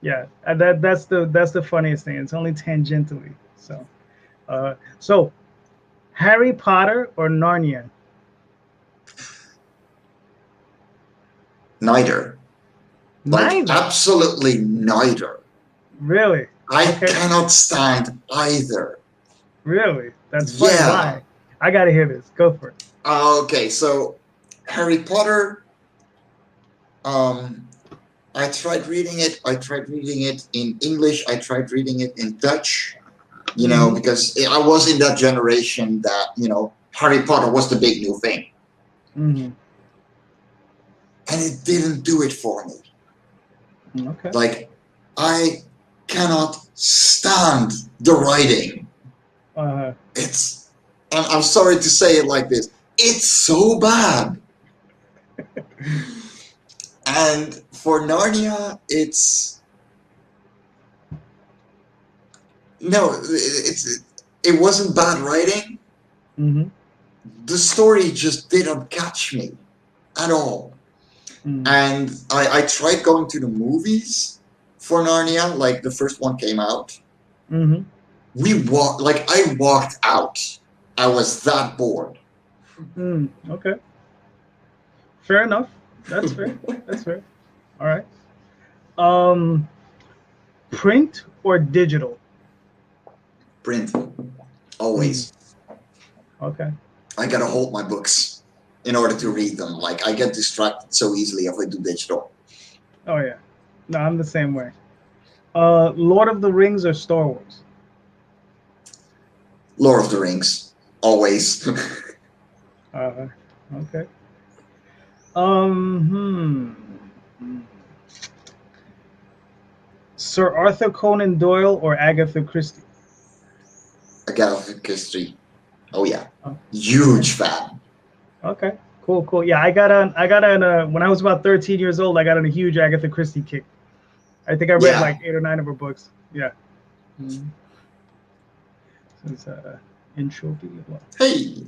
Yeah. That's the funniest thing. It's only tangentially. So Harry Potter or Narnia? Neither, like Neither. absolutely neither. Really? I Okay. cannot stand either. Really? That's funny. Yeah. Why? I gotta hear this. Go for it. Okay, so Harry Potter. Um, I tried reading it. I tried reading it in English. I tried reading it in Dutch. hmm Because I was in that generation that Harry Potter was the big new thing, hmm and it didn't do it for me. Okay. Like, I cannot stand the writing. Uh, It's, I'm sorry to say it like this, it's so bad. And for Narnia, it's no, it wasn't bad writing. hmm The story just didn't catch me at all. hmm And I tried going to the movies for Narnia, like the first one came out. hmm I walked out. I was that bored. Okay. Fair enough. That's fair. That's fair. All right. Um, print or digital? Print, Mm, always. okay. I gotta hold my books in order to read them. Like, I get distracted so easily if I do digital. Oh yeah. No, I'm the same way. Lord of the Rings or Star Wars? Lord of the Rings, always. Uh, okay. Um, hmm. Sir Arthur Conan Doyle or Agatha Christie? Agatha Christie. Oh yeah, Oh, okay. huge fan. Okay. Cool. Cool. Yeah, I got on. When I was about 13 years old, I got on a huge Agatha Christie kick. I think I read Yeah. like 8 or 9 of her books. Yeah. Mm-hmm. So it's entropy. Well, Hey.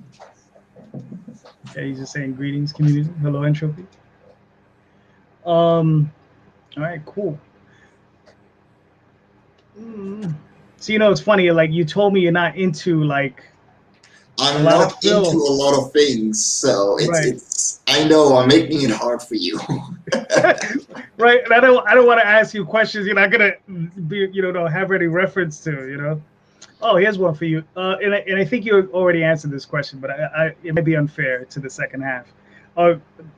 yeah, he's just saying greetings, community. Hello, entropy. Um. All right. Cool. Mm. So it's funny. Like you told me you're not into like a I'm lot of not into film, a lot of things, so right? it's. I know I'm making it hard for you. Right. And I don't want to ask you questions you're not gonna be don't have any reference to. Oh, here's one for you. And I think you already answered this question, but it might be unfair to the second half.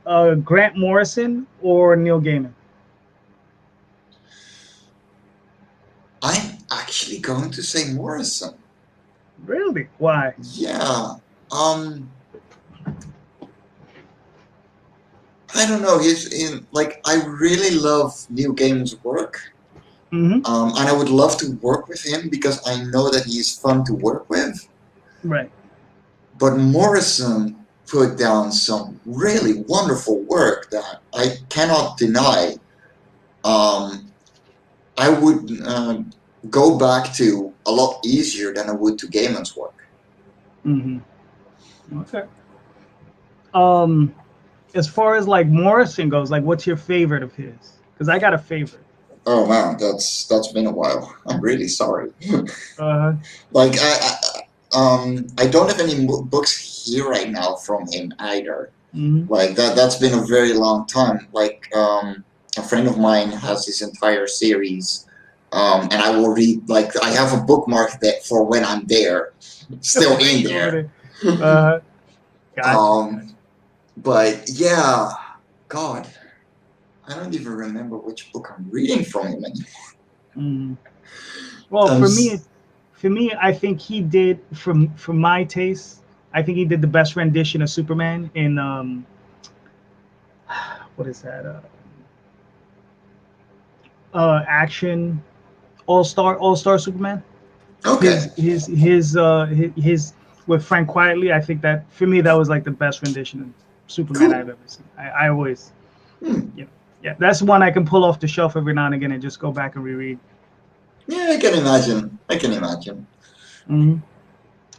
Uh, Grant Morrison or Neil Gaiman? I'm actually going to say Morrison. Really? Why? Yeah. Um. I don't know. He's in like I really love Neil Gaiman's work. Mm-hmm. And I would love to work with him because I know that he's fun to work with. Right. But Morrison put down some really wonderful work that I cannot deny. Um, I would go back to a lot easier than I would to Gaiman's work. Mm-hmm. Okay. Um, as far as like Morrison goes, like, what's your favorite of his? Because I got a favorite. Oh man, that's been a while. I'm really sorry. Uh. Like I don't have any books here right now from him either. Mm-hmm. Like that's been a very long time. Like a friend of mine has this entire series, and I will read. Like I have a bookmark that for when I'm there, still in Waiting over there. there. Uh. Gotcha. Gotcha. But yeah, God, I don't even remember which book I'm reading from him anymore. Mm. Well, Um, for me, I think he did for my taste. I think he did the best rendition of Superman in what is that? Action All Star Superman. okay. His with Frank Quietly. I think that for me that was like the best rendition of Superman I've Cool. ever seen. I always, Hmm. yeah, that's one I can pull off the shelf every now and again and just go back and reread. Yeah, I can imagine. I can imagine. Hmm.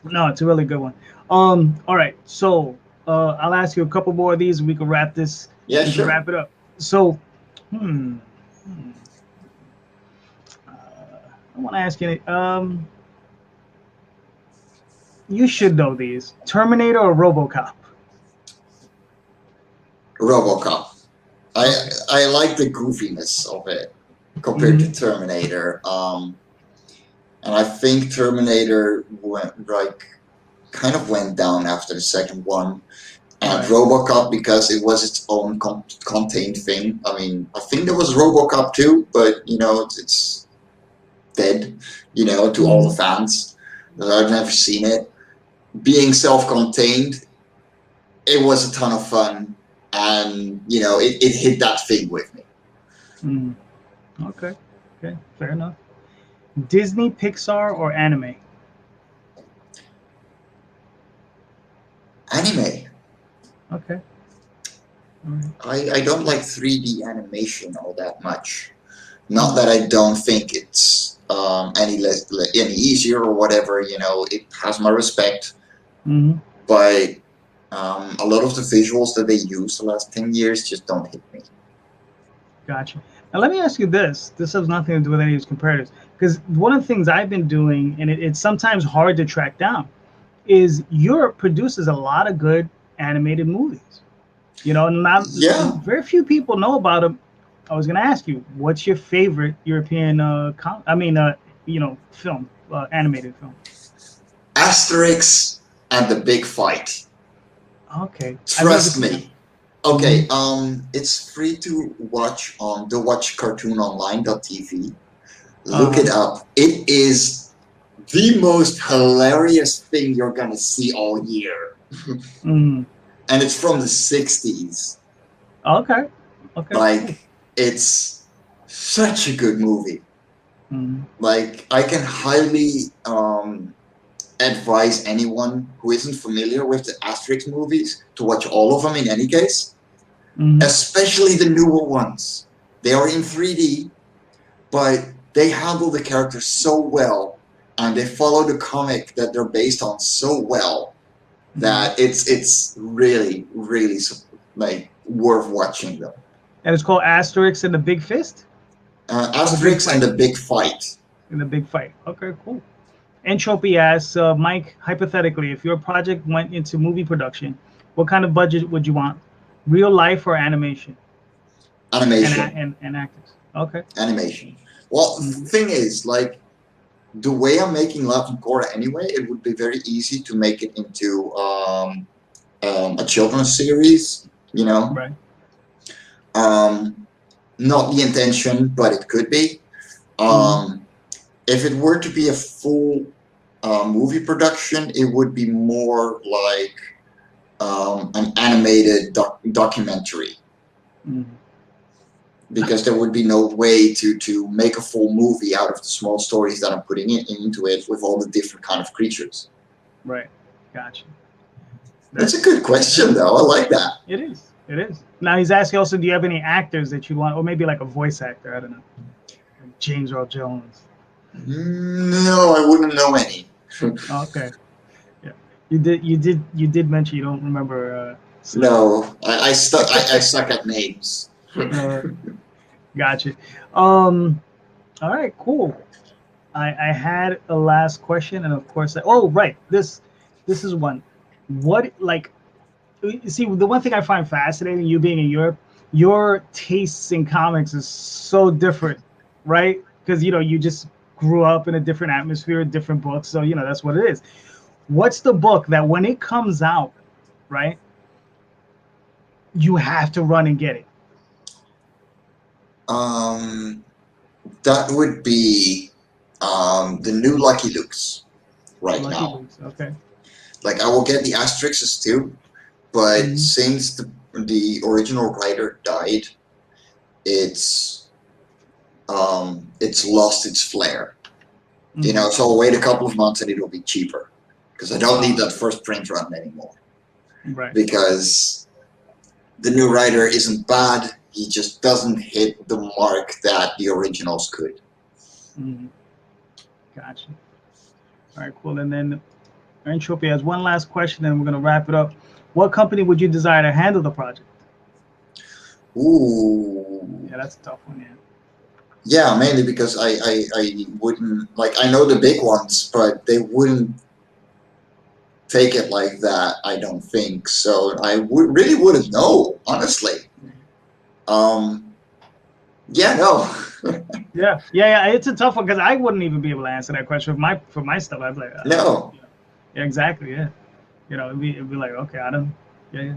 No, it's a really good one. All right, so I'll ask you a couple more of these, and we can wrap this. Yeah, We can sure. wrap it up. So, hmm, hmm, I want to ask you. You should know these: Terminator or RoboCop. RoboCop. I Okay. I like the goofiness of it compared to Hmm. Terminator. And I think Terminator went like kind of went down after the second one, and Right. RoboCop because it was its own contained thing. I mean, I think there was RoboCop too, but it's dead. To all Hmm. the fans that I've never seen it. Being self-contained, it was a ton of fun, and it hit that thing with me. Hmm. Okay. Okay. Fair enough. Disney, Pixar, or anime. Anime. Okay. All right. I don't like 3D animation all that much. Not Hmm. that I don't think it's any easier or whatever. It has my respect, Hmm. but a lot of the visuals that they use the last 10 years just don't hit me. Gotcha. Now let me ask you this. This has nothing to do with any of these comparatives. Because one of the things I've been doing, and it's sometimes hard to track down, is Europe produces a lot of good animated movies. Not Yeah, very few people know about them. I was going to ask you, what's your favorite European, film, animated film? Asterix and the Big Fight. Okay, I've never Trust seen them. me. Hmm. Okay, it's free to watch on the watchcartoononline.tv. Look Uh-huh. it up. It is the most hilarious thing you're gonna see all year. Mm. And it's from the 60s. Okay. Okay. Cool. Like, it's such a good movie. Mm-hmm. Like I can highly advise anyone who isn't familiar with the Asterix movies to watch all of them in any case, Mm-hmm. especially the newer ones. They are in 3D, but they handle the characters so well and they follow the comic that they're based on so well Mm-hmm. that it's really really like worth watching them. And it's called Asterix and the Big Fist, or the Big Asterix and Fight. the Big Fight. In the Big Fight. Okay, cool. Entropy asks, Mike, hypothetically, if your project went into movie production, what kind of budget would you want? Real life or animation? And Animation. actors. Okay. Animation. Well, the Mm-hmm. thing is, like, the way I'm making Love and Korra anyway, it would be very easy to make it into a children's series, you know. Right. Um, Not the intention, but it could be. Mm-hmm. If it were to be a full movie production, it would be more like an animated documentary, Mm-hmm. because there would be no way to make a full movie out of the small stories that I'm putting into it with all the different kind of creatures. Right. Gotcha. That's a good question, though. I like that. It is. It is. Now he's asking also, do you have any actors that you want, or maybe like a voice actor? I don't know, like James Earl Jones. No, I wouldn't know any. Oh, okay. Yeah. You did mention you don't remember. No, I suck at names. Uh, gotcha. Um. All right. Cool. I had a last question, and of course, oh right, this is one. What like you see the one thing I find fascinating, you being in Europe, your tastes in comics is so different, right? Because you just grew up in a different atmosphere, different books, so that's what it is. What's the book that when it comes out, right, you have to run and get it? Um, that would be the new Lucky Lukes right Lucky now. Luke's. Okay. Like I will get the Asterixes too, but Mhm. since the original writer died, it's lost its flair. Mhm. So I'll wait a couple of months and it'll be cheaper because I don't need that first print run anymore. Right. Because the new writer isn't bad, he just doesn't hit the mark that the originals could. Mhm. Gotcha. All right, cool. And then Entropy has one last question, and we're going to wrap it up. What company would you desire to handle the project? Ooh. Yeah, that's a tough one. Yeah. Yeah, mainly because I wouldn't, like, I know the big ones, but they wouldn't take it like that, I don't think. So I really wouldn't know, honestly. Yeah, no. Yeah. It's a tough one because I wouldn't even be able to answer that question for my stuff. I'd be like, No. yeah, exactly. Yeah. It'd be like, okay, I don't. Yeah.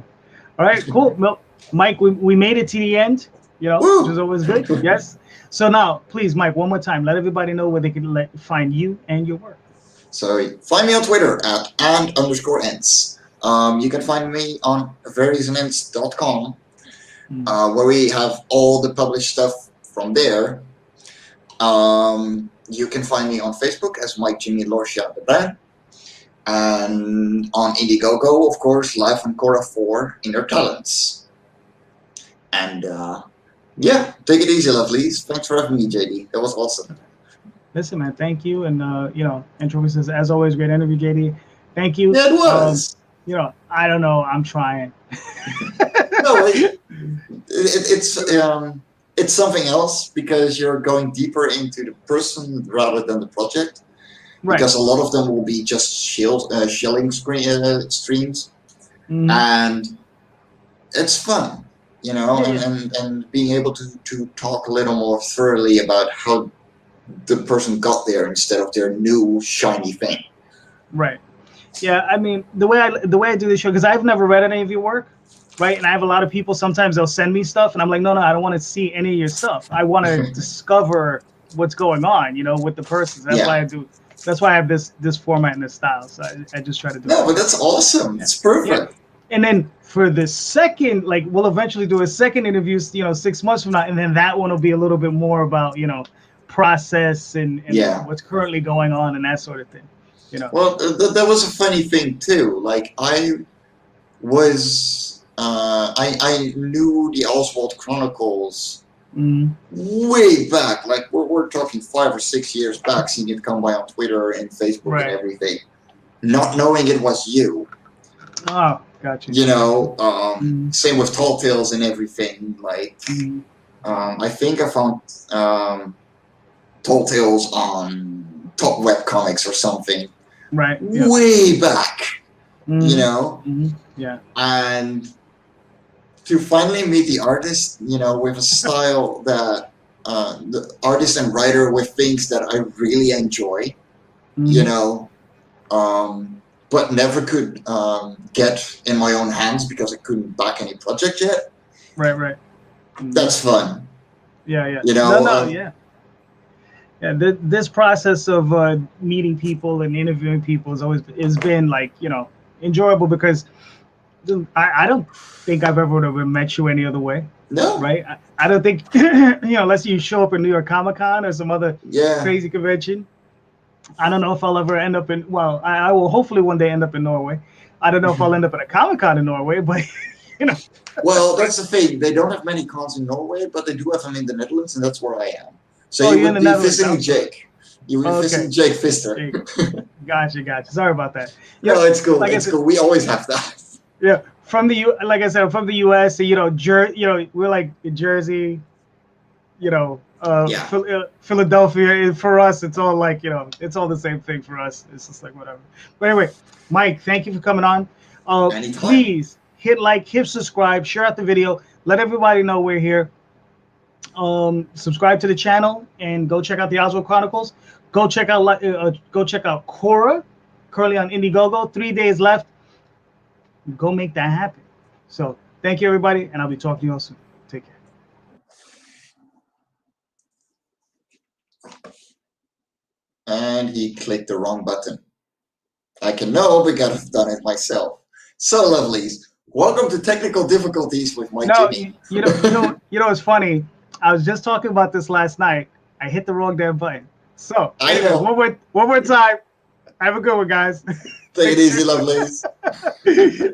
All right, cool. Well, Mike, we made it to the end. Which is Woo! always good. Yes. So now, please, Mike, one more time, let everybody know where they can find you and your work. So find me on Twitter at and_ents. You can find me on variousanents.com, where we have all the published stuff from there. You can find me on Facebook as Mike Jimmy Lortia the band, and on Indiegogo, of course, Life and Korra 4 in their talents. And yeah, take it easy, lovelies. Thanks for having me, JD. That was awesome. Listen, man, thank you. And, Entropy says, as always, great interview, JD. Thank you. Yeah, it was. I don't know. I'm trying. No, it's something else because you're going deeper into the person rather than the project. Right. Because a lot of them will be just shilling streams, Mhm. and it's fun, Yeah. and being able to talk a little more thoroughly about how the person got there instead of their new shiny thing. Right. Yeah. I mean, the way I do this show, because I've never read any of your work, right? And I have a lot of people. Sometimes they'll send me stuff, and I'm like, no, I don't want to see any of your stuff. I want to discover what's going on, with the person. That's why I do. That's why I have this format and this style. So I just try to do. No, but that's awesome. It's perfect. Yeah. And then for the second, we'll eventually do a second interview, 6 months from now, and then that one will be a little bit more about, process and Yeah. what's currently going on and that sort of thing. You know. Well, that was a funny thing too. Like I knew the Oswald Chronicles Mm, way back. Like we're talking 5 or 6 years back, seeing it come by on Twitter and Facebook and right. everything, not knowing it was you. Oh, gotcha. You know, Mm, same with Tall Tales and everything. Like, mm, I think I found Tall Tales on Top Web Comics or something right. Yeah. way back. You Mm, know, yeah. and to finally meet the artist, you know, with a style that the artist and writer with things that I really enjoy, you Mm, know, but never could get in my own hands because I couldn't back any project yet. right. Right. Mm, That's fun, yeah. Yeah. you No. know. No. Yeah. Yeah. This process of meeting people and interviewing people has been like enjoyable because I don't think I've ever would have met you any other way, No, right? I don't think unless you show up in New York Comic Con or some other yeah, crazy convention. I don't know if I'll ever end up in. Well, I will hopefully one day end up in Norway. I don't know if I'll end up at a Comic Con in Norway, but you know. well, that's the thing. They don't have many cons in Norway, but they do have them in the Netherlands, and that's where I am. So Oh, you you're in would the be Netherlands. visiting Jake. You would be Okay. visiting Jake Pfister. Gotcha. Sorry about that. Yeah, No, it's cool. like I It's said, cool. We always have that. yeah, from the U. Like I said, from the U.S. So, we're like Jersey. Yeah. Philadelphia. For us, it's all like it's all the same thing for us. It's just like whatever. But anyway, Mike, thank you for coming on. Anytime. Please hit like, hit subscribe, share out the video, let everybody know we're here. Subscribe to the channel and go check out the Oswald Chronicles. Go check out Cora, currently on Indiegogo. 3 days left. Go make that happen. So thank you, everybody, and I'll be talking to you all soon. Take care. And he clicked the wrong button. I can know because I've done it myself. So, lovelies, welcome to Technical Difficulties with my No, Jimmy. it's funny. I was just talking about this last night. I hit the wrong damn button. So I anyway, know. one more time. Have a good one, guys. Take it easy, lovelies.